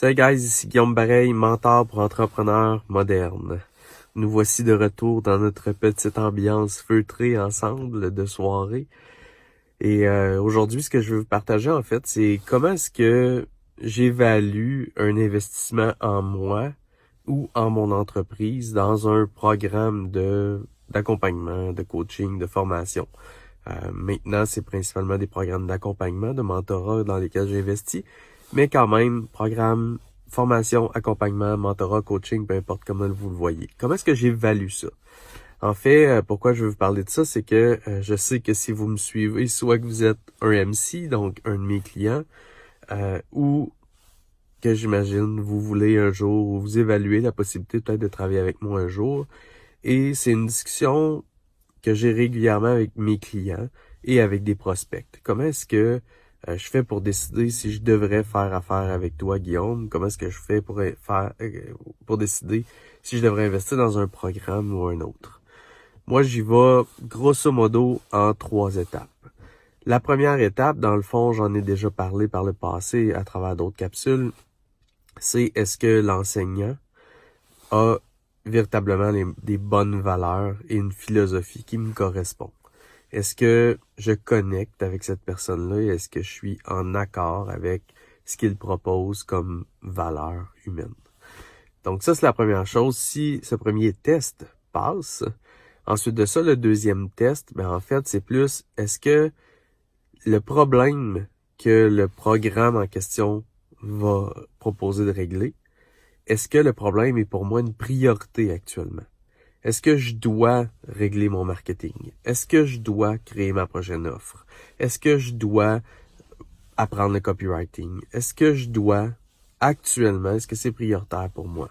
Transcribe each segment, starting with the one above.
Salut guys, ici Guillaume Bareil, mentor pour entrepreneurs modernes. Nous voici de retour dans notre petite ambiance feutrée ensemble de soirée. Et aujourd'hui, ce que je veux vous partager en fait, c'est comment est-ce que j'évalue un investissement en moi ou en mon entreprise dans un programme d'accompagnement, de coaching, de formation. Maintenant, c'est principalement des programmes d'accompagnement, de mentorat dans lesquels j'investis, mais quand même, programme, formation, accompagnement, mentorat, coaching, peu importe comment vous le voyez. Comment est-ce que j'évalue ça? En fait, pourquoi je veux vous parler de ça, c'est que je sais que si vous me suivez, soit que vous êtes un MC, donc un de mes clients, ou que j'imagine vous voulez un jour vous évaluer la possibilité peut-être de travailler avec moi un jour. Et c'est une discussion que j'ai régulièrement avec mes clients et avec des prospects. Comment est-ce que je fais pour décider si je devrais faire affaire avec toi, Guillaume? Comment est-ce que je fais pour décider si je devrais investir dans un programme ou un autre? Moi, j'y vais grosso modo en 3 étapes. La première étape, dans le fond, j'en ai déjà parlé par le passé à travers d'autres capsules, c'est est-ce que l'enseignant a véritablement des bonnes valeurs et une philosophie qui me correspond. Est-ce que je connecte avec cette personne-là et est-ce que je suis en accord avec ce qu'il propose comme valeur humaine? Donc ça, c'est la première chose. Si ce premier test passe, ensuite de ça, le deuxième test, en fait, c'est plus est-ce que le problème que le programme en question va proposer de régler, est-ce que le problème est pour moi une priorité actuellement? Est-ce que je dois régler mon marketing? Est-ce que je dois créer ma prochaine offre? Est-ce que je dois apprendre le copywriting? Est-ce que je dois actuellement, est-ce que c'est prioritaire pour moi?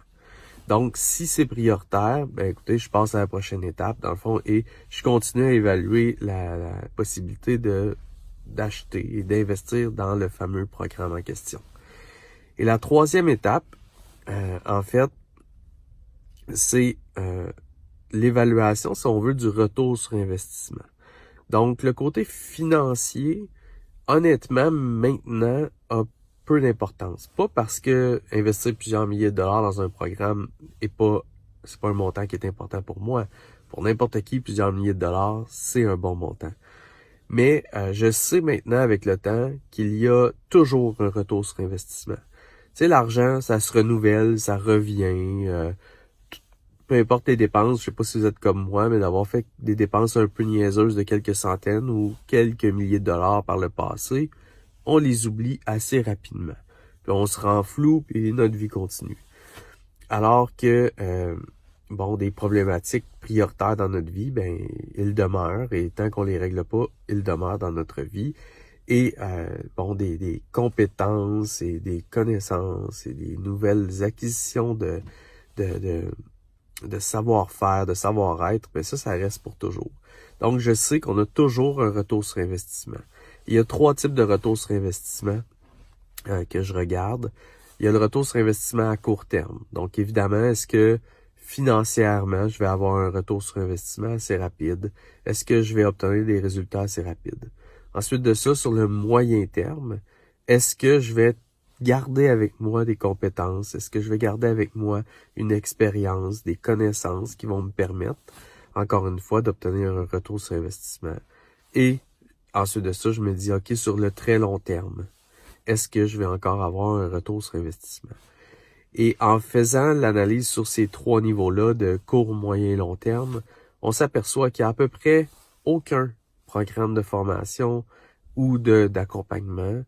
Donc, si c'est prioritaire, écoutez, je passe à la prochaine étape, dans le fond, et je continue à évaluer la possibilité d'acheter et d'investir dans le fameux programme en question. Et la troisième étape, en fait, c'est l'évaluation, si on veut, du retour sur investissement. Donc, le côté financier, honnêtement, maintenant, a peu d'importance. Pas parce que investir plusieurs milliers de dollars dans un programme c'est pas un montant qui est important pour moi. Pour n'importe qui, plusieurs milliers de dollars, c'est un bon montant. Mais je sais maintenant avec le temps qu'il y a toujours un retour sur investissement. Tu sais, l'argent, ça se renouvelle, ça revient. Peu importe les dépenses, je sais pas si vous êtes comme moi, mais d'avoir fait des dépenses un peu niaiseuses de quelques centaines ou quelques milliers de dollars par le passé, on les oublie assez rapidement. Puis on se rend flou, puis notre vie continue. Alors que, des problématiques prioritaires dans notre vie, ils demeurent, et tant qu'on les règle pas, ils demeurent dans notre vie. Et, des compétences et des connaissances et des nouvelles acquisitions de savoir-faire, de savoir-être, ça reste pour toujours. Donc, je sais qu'on a toujours un retour sur investissement. Il y a 3 types de retours sur investissement que je regarde. Il y a le retour sur investissement à court terme. Donc, évidemment, est-ce que financièrement, je vais avoir un retour sur investissement assez rapide? Est-ce que je vais obtenir des résultats assez rapides? Ensuite de ça, sur le moyen terme, est-ce que je vais garder avec moi des compétences? Est-ce que je vais garder avec moi une expérience, des connaissances qui vont me permettre, encore une fois, d'obtenir un retour sur investissement? Et ensuite de ça, je me dis, OK, sur le très long terme, est-ce que je vais encore avoir un retour sur investissement? Et en faisant l'analyse sur ces 3 niveaux-là de court, moyen et long terme, on s'aperçoit qu'il y a à peu près aucun programme de formation ou d'accompagnement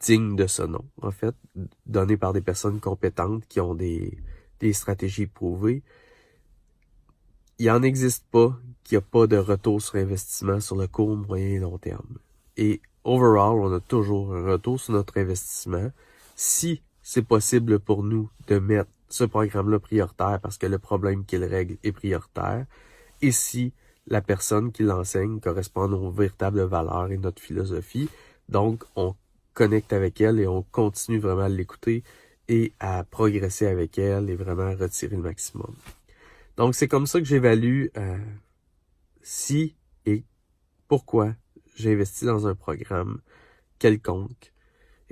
digne de ce nom, en fait, donné par des personnes compétentes qui ont des stratégies prouvées. Il n'en existe pas qu'il n'y a pas de retour sur investissement sur le court, moyen et long terme. Et overall, on a toujours un retour sur notre investissement si c'est possible pour nous de mettre ce programme-là prioritaire parce que le problème qu'il règle est prioritaire et si la personne qui l'enseigne correspond à nos véritables valeurs et notre philosophie. Donc, on connecte avec elle et on continue vraiment à l'écouter et à progresser avec elle et vraiment retirer le maximum. Donc, c'est comme ça que j'évalue si et pourquoi j'ai investi dans un programme quelconque.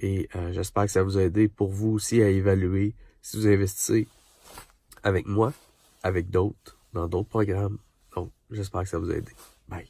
Et j'espère que ça vous a aidé pour vous aussi à évaluer si vous investissez avec moi, avec d'autres, dans d'autres programmes. Donc, j'espère que ça vous a aidé. Bye.